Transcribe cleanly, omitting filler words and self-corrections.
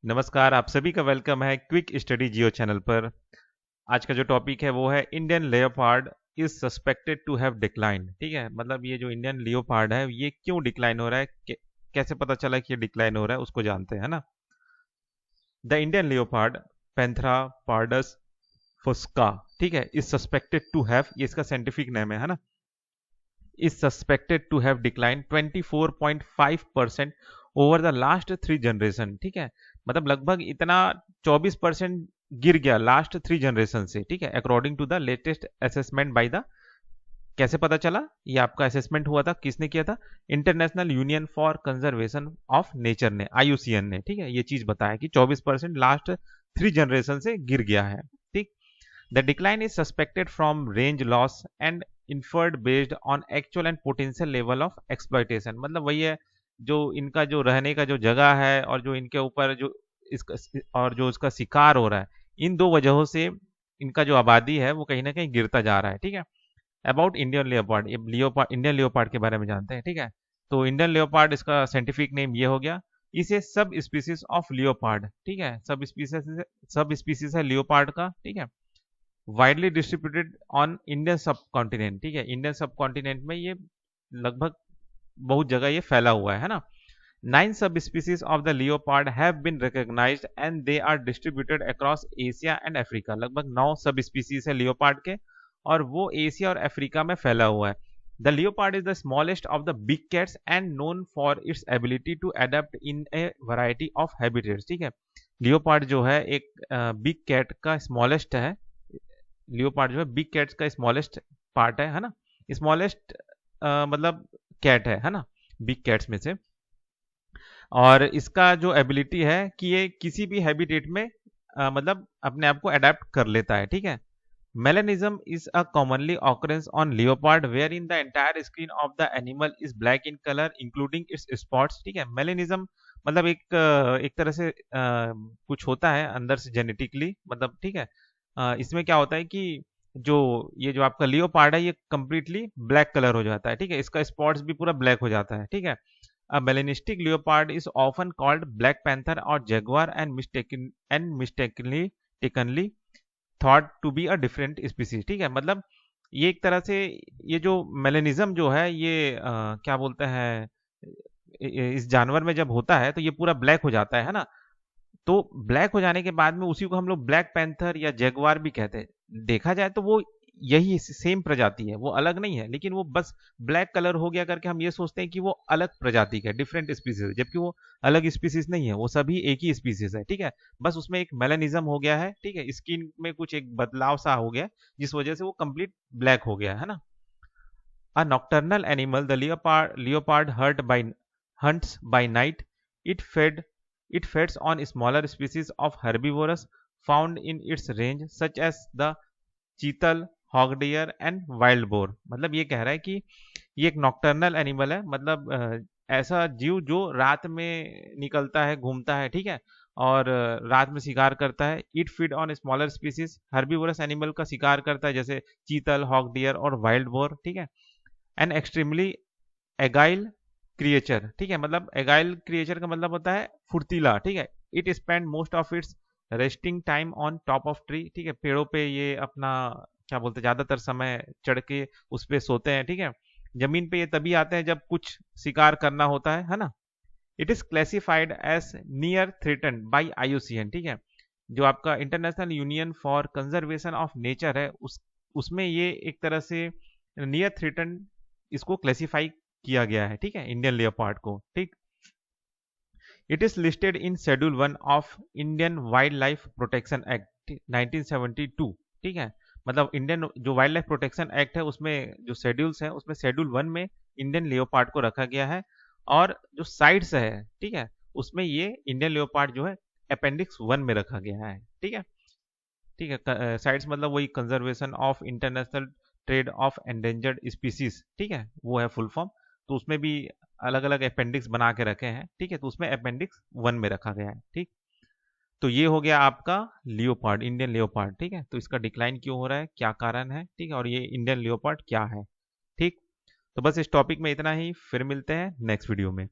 नमस्कार, आप सभी का वेलकम है क्विक स्टडी जियो चैनल पर। आज का जो टॉपिक है वो है Indian leopard is suspected to have decline. ठीक है, मतलब ये जो इंडियन लियोपार्ड है ये क्यों डिक्लाइन हो रहा है, कैसे पता चला कि ये डिक्लाइन हो रहा है, उसको जानते हैं ना। The Indian leopard Panthera pardus fusca, ठीक है, इज सस्पेक्टेड टू हैव, ये इसका साइंटिफिक नेम है ना, is suspected to have declined 24.5% over the last 3 generation. ठीक है, मतलब लगभग इतना 24% गिर गया लास्ट 3 जनरेशन से। ठीक है, according to the latest assessment by the, कैसे पता चला, ये आपका असेसमेंट हुआ था, किसने किया था, international union for conservation of nature ने, आईयूसीएन ने। ठीक है, ये चीज बताया कि 24% लास्ट 3 जनरेशन से गिर गया है। ठीक, the decline is suspected from range loss and inferred based on actual and potential level of exploitation। मतलब वही है, जो इनका जो रहने का जो जगह है और जो इनके ऊपर जो इसका और जो इसका शिकार हो रहा है, इन दो वजहों से इनका जो आबादी है वो कहीं ना कहीं गिरता जा रहा है। ठीक है, अबाउट इंडियन लियोपार्ड, ये लियोपार्ड, इंडियन लियोपार्ड के बारे में जानते हैं। ठीक है, तो इंडियन लियोपार्ड, इसका साइंटिफिक नेम ये हो गया। इसे सब स्पीसीज ऑफ लियोपार्ड, ठीक है, सब स्पीसीज है लियोपार्ड का। ठीक है, वाइडली डिस्ट्रीब्यूटेड ऑन इंडियन सब कॉन्टिनेंट। ठीक है, इंडियन सब कॉन्टिनेंट में ये लगभग बहुत जगह ये फैला हुआ है ना। 9 subspecies of the leopard have been recognised and they are distributed across Asia and Africa. लगभग 9 सब स्पीसीज है लियोपार्ड के और वो एशिया और अफ्रीका में फैला हुआ है। The leopard is the smallest of the big cats and known for its ability to adapt in a variety of habitats. ठीक है, लियोपार्ड जो है एक बिग कैट का स्मॉलेस्ट है। लियोपार्ड जो है बिग कैट्स का स्मॉलेस्ट पार्ट है ना, स्मॉलेस्ट मतलब कैट है ना, बिग कैट्स में से। और इसका जो एबिलिटी है कि ये किसी भी हैबिटेट में मतलब अपने आप को अडेप्ट कर लेता है। ठीक है, melanism is a commonly occurrence on leopard where in the entire screen of the animal is black in colour including its spots. ठीक है, मेलेनिज्म मतलब एक तरह से कुछ होता है अंदर से जेनेटिकली, मतलब ठीक है, इसमें क्या होता है कि जो ये जो आपका लियोपार्ड है ये कंप्लीटली ब्लैक कलर हो जाता है। ठीक है, इसका स्पॉट्स भी पूरा ब्लैक हो जाता है। ठीक है, a melanistic leopard is often called black panther और jaguar and mistakenly technically thought to be a different species. ठीक है, मतलब ये एक तरह से ये जो मेलेनिज्म जो है ये क्या बोलते हैं, इस जानवर में जब होता है तो ये पूरा ब्लैक हो जाता है ना। तो ब्लैक हो जाने के बाद में उसी को हम लोग ब्लैक पैंथर या जगुआर भी कहते हैं। देखा जाए तो वो यही सेम प्रजाति है, वो अलग नहीं है, लेकिन वो बस ब्लैक कलर हो गया करके हम ये सोचते हैं कि वो अलग प्रजाति का है, डिफरेंट स्पीसीज है, जबकि वो अलग स्पीसीज नहीं है, वो सभी एक ही स्पीसीज है। ठीक है, बस उसमें एक मेलानिज्म हो गया है। ठीक है, स्किन में कुछ एक बदलाव सा हो गया जिस वजह से वो कंप्लीट ब्लैक हो गया है ना। A nocturnal animal, the leopard hunts by night. It fed it feeds on smaller species of herbivores found in its range, such as the chital, hog deer and wild boar. मतलब ये कह रहा है कि ये एक नॉक्टर्नल एनिमल है, मतलब ऐसा जीव जो रात में निकलता है, घूमता है। ठीक है, और रात में शिकार करता है। It feed on smaller species, herbivorous animal का शिकार करता है, जैसे चीतल, हॉग डियर और वाइल्ड बोर। ठीक है, एन एक्सट्रीमली एगाइल क्रिएचर। ठीक है, मतलब एगाइल क्रिएचर का मतलब होता है फुर्तीला। ठीक है, it spend most of its resting time on top of tree. ठीक है, पेड़ों पे ये अपना क्या बोलते हैं, ज्यादातर समय चढ़ के उस पे सोते हैं। ठीक है, जमीन पे ये तभी आते हैं जब कुछ शिकार करना होता है ना। It is classified as near threaten by IUCN. ठीक है, जो आपका international union for conservation of nature है उसमें ये एक तरह से नियर थ्रेटन इसको क्लासिफाई किया गया है। ठीक है, इंडियन लेपर्ड को। ठीक, it is listed in schedule 1 of Indian wild life protection act 1972। ठीक है, मतलब इंडियन जो वाइल्ड लाइफ प्रोटेक्शन एक्ट है उसमें जो शेड्यूल्स है उसमें शेड्यूल 1 में इंडियन लियोपार्ड को रखा गया है। और जो साइड्स है, ठीक है, उसमें ये इंडियन लियोपार्ड जो है अपेंडिक्स 1 में रखा गया है। ठीक है, ठीक है, साइड्स मतलब वही conservation of international trade off endangered species. ठीक है, वो है फुल फॉर्म। तो उसमें भी अलग अलग अपेंडिक्स बना के रखे हैं। ठीक है, तो उसमें अपेंडिक्स 1 में रखा गया है। ठीक, तो ये हो गया आपका लियोपार्ड, इंडियन लियोपार्ड। ठीक है, तो इसका डिक्लाइन क्यों हो रहा है, क्या कारण है, ठीक है, और ये इंडियन लियोपार्ड क्या है। ठीक, तो बस इस टॉपिक में इतना ही, फिर मिलते हैं नेक्स्ट वीडियो में।